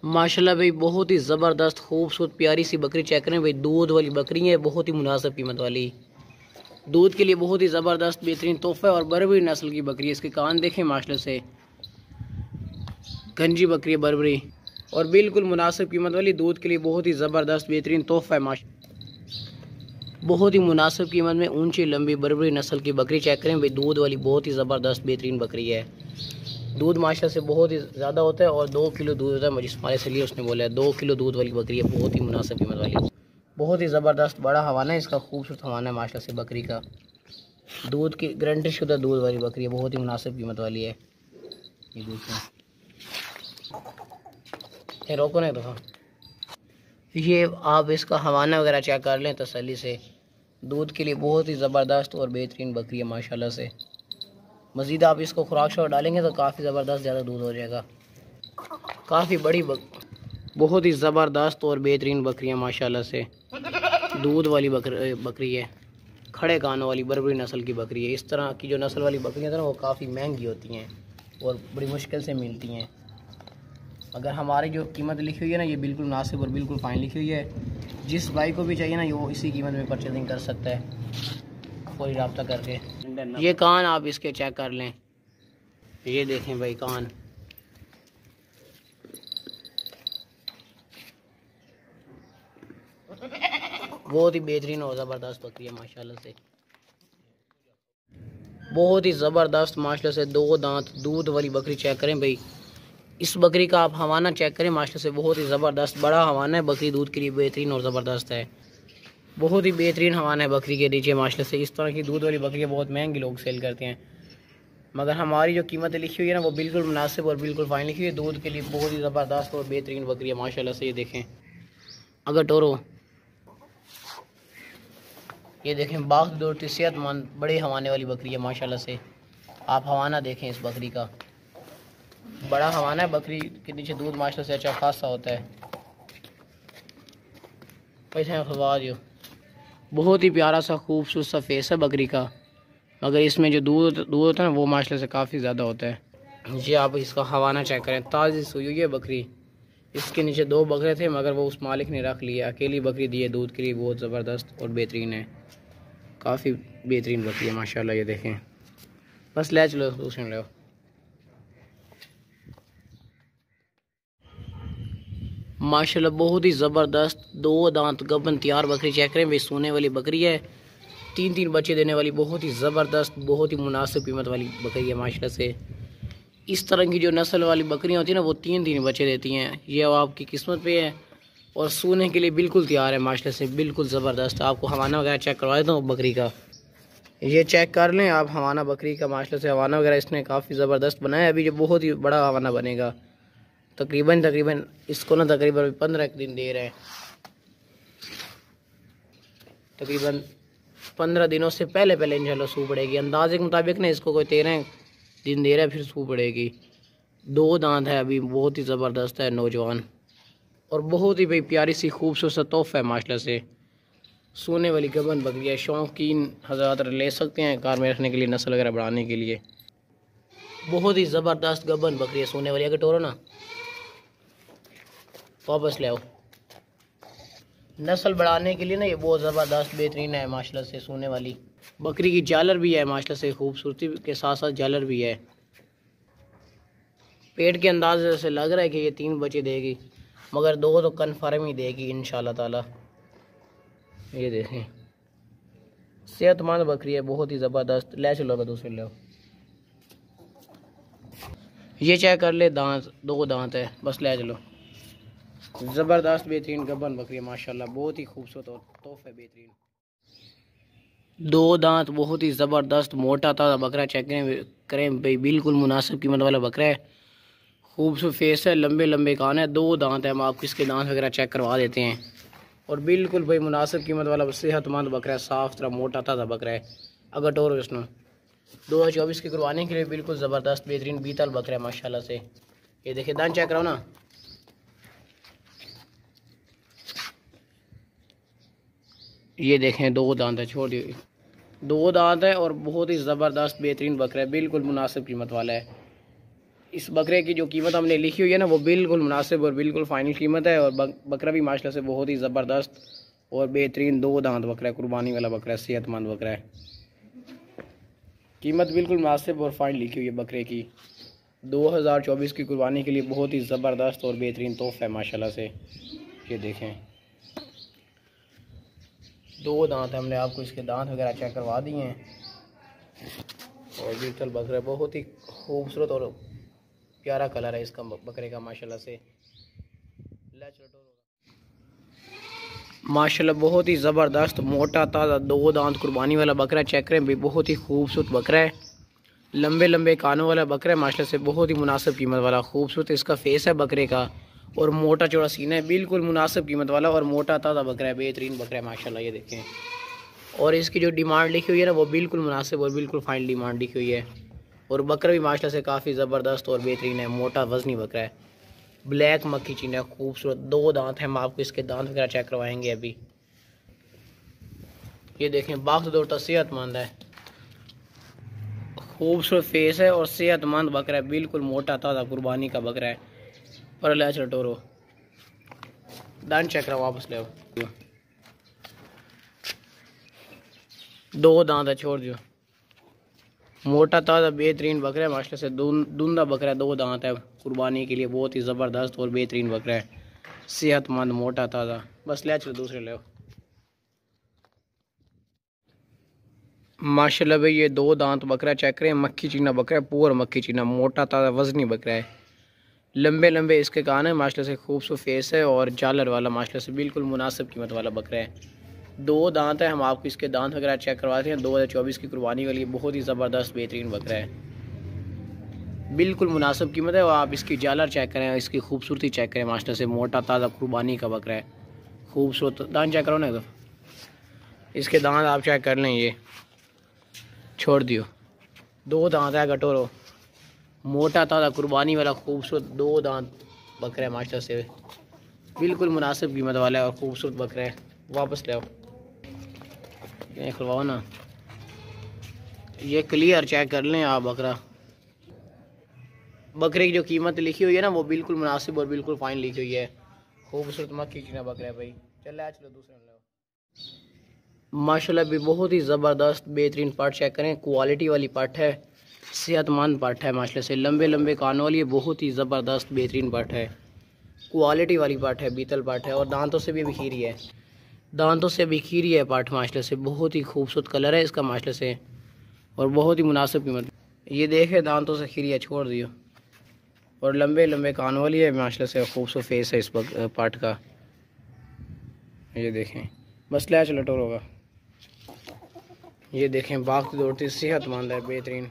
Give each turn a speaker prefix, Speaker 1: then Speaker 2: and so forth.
Speaker 1: माशाल्लाह भाई, बहुत ही ज़बरदस्त खूबसूरत प्यारी सी बकरी चेक करें भाई। दूध वाली बकरी है, बहुत ही मुनासिब कीमत वाली। दूध के लिए बहुत ही ज़बरदस्त बेहतरीन तोहफा है और बर्बरी नस्ल की बकरी है। इसके कान देखें माशाल्लाह से, गंजी बकरी है बर्बरी, और बिल्कुल मुनासिब कीमत वाली। दूध के लिए बहुत ही ज़बरदस्त बेहतरीन तोहफा है माशा। बहुत ही मुनासिब कीमत में ऊंची लंबी बर्बरी नस्ल की बकरी चेक करें भाई। दूध वाली बहुत ही ज़बरदस्त बेहतरीन बकरी है। दूध माशा से बहुत ही ज़्यादा होता है और 2 किलो दूध होता है। मुझे हमारे से लिए उसने बोला है 2 किलो दूध वाली बकरी है, बहुत ही मुनासिब कीमत वाली। बहुत ही ज़बरदस्त बड़ा हवाना है इसका, खूबसूरत हवाना है माशा से बकरी का। दूध की गारंटी शुदा दूध वाली बकरी है, बहुत ही मुनासिब कीमत वाली है। ये देखें, ये रोको नहीं तो। ये आप इसका हवाना वगैरह चेक कर लें तसल्ली से। दूध के लिए बहुत ही ज़बरदस्त और बेहतरीन बकरी है माशाल्लाह से। मज़ीद आप इसको खुराक शौक डालेंगे तो काफ़ी ज़बरदस्त ज़्यादा दूध हो जाएगा। काफ़ी बड़ी बहुत ही ज़बरदस्त और बेहतरीन बकरी है माशाल्लाह से। दूध वाली बकरी है, खड़े कानों वाली बर्बरी नस्ल की बकरी है। इस तरह की जो नस्ल वाली बकरियाँ हैं ना, वो काफ़ी महंगी होती हैं और बड़ी मुश्किल से मिलती हैं। अगर हमारी जो कीमत लिखी हुई है ना, ये बिल्कुल मुनासिब और बिल्कुल फ़ाइन लिखी हुई है। जिस भाई को भी चाहिए ना, वो इसी कीमत में परचेजिंग कर सकता है कोई रब्ता करके। ये कान आप इसके चेक कर लें, ये देखें भाई कान। बहुत ही बेहतरीन और ज़बरदस्त बकरी है माशाल्लाह से। बहुत ही ज़बरदस्त माशाल्लाह से 2 दांत दूध वाली बकरी चेक करें भाई। इस बकरी का आप हवाना चेक करें माशाल्लाह से, बहुत ही ज़बरदस्त बड़ा हवाना है। बकरी दूध के लिए बेहतरीन और ज़बरदस्त है। बहुत ही बेहतरीन हवाना है बकरी के नीचे माशाल्लाह से। इस तरह की दूध वाली बकरियाँ बहुत महंगी लोग सेल करते हैं, मगर हमारी जो कीमत लिखी हुई है ना, वो बिल्कुल मुनासिब और बिल्कुल फ़ाइन लिखी हुई है। दूध के लिए बहुत ही ज़बरदस्त और बेहतरीन बकरी है माशाल्लाह से। ये देखें अगर टोरो, ये देखें बाग दौड़ती सेहतमंद बड़े हवाने वाली बकरी है माशाल्लाह से। आप हवाना देखें इस बकरी का, बड़ा हवाना है। बकरी के नीचे दूध माशाल्लाह से अच्छा खासा होता है। पैसे खवाज बहुत ही प्यारा सा खूबसूरत सा फेस है बकरी का, मगर इसमें जो दूध होता है ना, वो माशाल्लाह से काफ़ी ज़्यादा होता है। जी आप इसका हवाना चेक करें, ताज़ी सुई हुई है बकरी। इसके नीचे 2 बकरे थे, मगर वो उस मालिक ने रख लिए। अकेली बकरी दी है दूध के लिए, बहुत ज़बरदस्त और बेहतरीन है। काफ़ी बेहतरीन बकरी है माशाल्लाह। ये देखें, बस ले चलो दूसरे ले। माशाल्लाह बहुत ही ज़बरदस्त 2 दांत गबन तैयार बकरी चेक करें भाई। सोने वाली बकरी है, 3 बच्चे देने वाली, बहुत ही ज़बरदस्त बहुत ही मुनासिब कीमत वाली बकरी है माशाल्लाह से। इस तरह की जो नस्ल वाली बकरियाँ होती हैं ना, वो 3 बच्चे देती हैं। ये आपकी किस्मत पे है और सोने के लिए बिल्कुल तैयार है माशाल्लाह से, बिल्कुल ज़बरदस्त। आपको हवाना वगैरह चेक करवा देता हूँ बकरी का, ये चेक कर लें आप हवाना बकरी का माशाल्लाह से। हवाना वगैरह इसने काफ़ी ज़बरदस्त बनाया है। अभी जो बहुत ही बड़ा हवाना बनेगा, तकरीबन इसको ना तकरीबन 15 दिन दे रहे हैं। तकरीबन 15 दिनों से पहले इंशाल्लाह सू पड़ेगी। अंदाजे के मुताबिक ना इसको कोई 13 दिन दे रहा है, फिर सू पड़ेगी। 2 दांत है अभी, बहुत ही ज़बरदस्त है नौजवान, और बहुत ही भाई प्यारी सी खूबसूरत सा तोहफा है माशाल्लाह से। सोने वाली गबन बकरी है, शौकीन हज़रात ले सकते हैं कार में रखने के लिए, नस्ल वगैरह बढ़ाने के लिए। बहुत ही ज़बरदस्त गबन बकरी है सोने वाली। अगर टोरो ना वापस ले आओ। नस्ल बढ़ाने के लिए ना ये बहुत ज़बरदस्त बेहतरीन है माशाल्लाह से। सोने वाली बकरी की जालर भी है माशाल्लाह से, खूबसूरती के साथ साथ जालर भी है। पेट के अंदाजे से लग रहा है कि ये 3 बच्चे देगी, मगर 2 तो कन्फर्म ही देगी इंशाल्लाह ताला। ये देखें सेहतमंद बकरी है, बहुत ही ज़बरदस्त। ले चलो मैं दूसरे ले। ये चेक कर ले, दांत 2 दांत है, बस ले चलो। ज़बरदस्त बेहतरीन गबन बकरी है माशाल्लाह, बहुत ही खूबसूरत और तोहफे बेहतरीन। 2 दांत बहुत ही ज़बरदस्त मोटा ताज़ा बकरा चेक करें भाई, बिल्कुल मुनासिब कीमत वाला बकरा है। खूबसूरत फेस है, लंबे लंबे कान है, 2 दांत है। हम आपको इसके दांत वगैरह चेक करवा देते हैं, और बिल्कुल भाई मुनासिब कीमत वाला सेहतमंद बकरा है, साफ़ सुथरा मोटा ताज़ा बकरा है। अगर टोर इसने 2024 की कुर्बानी के लिए बिल्कुल ज़बरदस्त बेहतरीन बीतल बकरा है माशाल्लाह से। ये देखिए दांत चेक कराओ ना, ये देखें 2 दांत है, छोड़ दिए 2 दांत है, और बहुत ही ज़बरदस्त बेहतरीन बकरा है, बिल्कुल मुनासिब कीमत वाला है। इस बकरे की जो कीमत हमने लिखी हुई है ना वो बिल्कुल मुनासिब और बिल्कुल फ़ाइनल कीमत है। और बकरा भी माशाल्लाह से बहुत ही ज़बरदस्त और बेहतरीन 2 दांत बकरा है, कुर्बानी वाला बकरा है, सेहतमंद बकरा है। कीमत बिल्कुल मुनासिब और फाइनल लिखी हुई है बकरे की। 2024 की कुर्बानी के लिए बहुत ही ज़बरदस्त और बेहतरीन तोहफ़ा है माशाल्लाह से। ये देखें 2 दांत, हमने आपको इसके दांत वगैरह चेक करवा दिए हैं। और डिजिटल बकरा बहुत ही खूबसूरत और प्यारा कलर है इसका बकरे का माशाल्लाह से। माशाल्लाह बहुत ही ज़बरदस्त मोटा ताज़ा 2 दांत कुर्बानी वाला बकरा चेक करें भी, बहुत ही खूबसूरत बकरा है। लंबे लंबे कानों वाला बकरा है माशाल्लाह से, बहुत ही मुनासिब कीमत वाला खूबसूरत इसका फेस है बकरे का। और मोटा चौड़ा सीना है, बिल्कुल मुनासिब कीमत वाला और मोटा ताज़ा बकरा है, बेहतरीन बकरा है माशाल्लाह। ये देखें और इसकी जो डिमांड लिखी हुई है ना वो बिल्कुल मुनासिब और बिल्कुल फाइनल डिमांड लिखी हुई है। और बकरा भी माशाल्लाह से काफ़ी ज़बरदस्त और बेहतरीन है, मोटा वज़नी बकरा है, ब्लैक मक्खी चीना है, खूबसूरत 2 दांत हैं। हम आपको इसके दांत वगैरह चेक करवाएंगे अभी। ये देखें बाखुदा सेहतमंद है, खूबसूरत फेस है और सेहतमंद बकरा है, बिल्कुल मोटा ताज़ा कुर्बानी का बकरा है। पर ले चटोरो दान चेक करा वापस ले 2 दांत है, छोड़ दियो। मोटा ताज़ा बेहतरीन बकरा है माशाल्लाह से, दूंदा बकरा 2 दांत है, कुर्बानी के लिए बहुत ही ज़बरदस्त और बेहतरीन बकरा है, सेहतमंद मोटा ताज़ा। बस ले चलो दूसरे ले माशाल्लाह भाई। ये 2 दांत बकरा चेक करें, मक्खी चीना बकरा है, पूरा मक्खी चीना, मोटा ताज़ा वज़नी बकरा है, लंबे लंबे इसके कान है माशाल्लाह से, खूबसूरत फेस है और जालर वाला माशाल्लाह से, बिल्कुल मुनासिब कीमत वाला बकरा है। 2 दांत है, हम आपको इसके दांत वगैरह चेक करवाते हैं। 2024 की कुर्बानी के लिए बहुत ही ज़बरदस्त बेहतरीन बकरा है, बिल्कुल मुनासिब कीमत है। और आप इसकी जालर चेक करें, इसकी खूबसूरती चेक करें माशाल्लाह से, मोटा ताज़ा कुर्बानी का बकरा है, खूबसूरत। दांत चेक करो ना, तो इसके दांत आप चेक कर लें, ये छोड़ दियो। 2 दांत है कटोरो, मोटा ताज़ा कुर्बानी वाला खूबसूरत 2 दांत बकरा है माशाल्लाह से, बिल्कुल मुनासिब कीमत वाला है और खूबसूरत बकरा है। वापस ले आओ, ये खुलवाओ ना, ये क्लियर चेक कर लें आप बकरा। बकरे की जो कीमत लिखी हुई है ना वो बिल्कुल मुनासिब और बिल्कुल फाइन लिखी हुई है, खूबसूरत मक्खी चीना बकरा है भाई। चलो दूसरा ले आओ। माशाल्लाह भी बहुत ही ज़बरदस्त बेहतरीन पार्ट चेक करें, क्वालिटी वाली पार्ट है, सेहतमंद पार्ट है माशाल्लाह से, लंबे लंबे कानों वाली बहुत ही ज़बरदस्त बेहतरीन पार्ट है, क्वालिटी वाली पार्ट है, बीतल पार्ट है और दांतों से भी बिखीरी है, दांतों से बिखीरी है पार्ट माशाल्लाह से। बहुत ही खूबसूरत कलर है इसका माशाल्लाह से और बहुत ही मुनासिब कीमत। ये देखे दांतों से खीरी है, छोड़ दियो। और लंबे लंबे कान वाली है माशाल्लाह से, खूबसूरत फेस है इस पार्ट का। ये देखें बस ले चलो टोर होगा। ये देखें बाग दौड़ती सेहतमंद है, बेहतरीन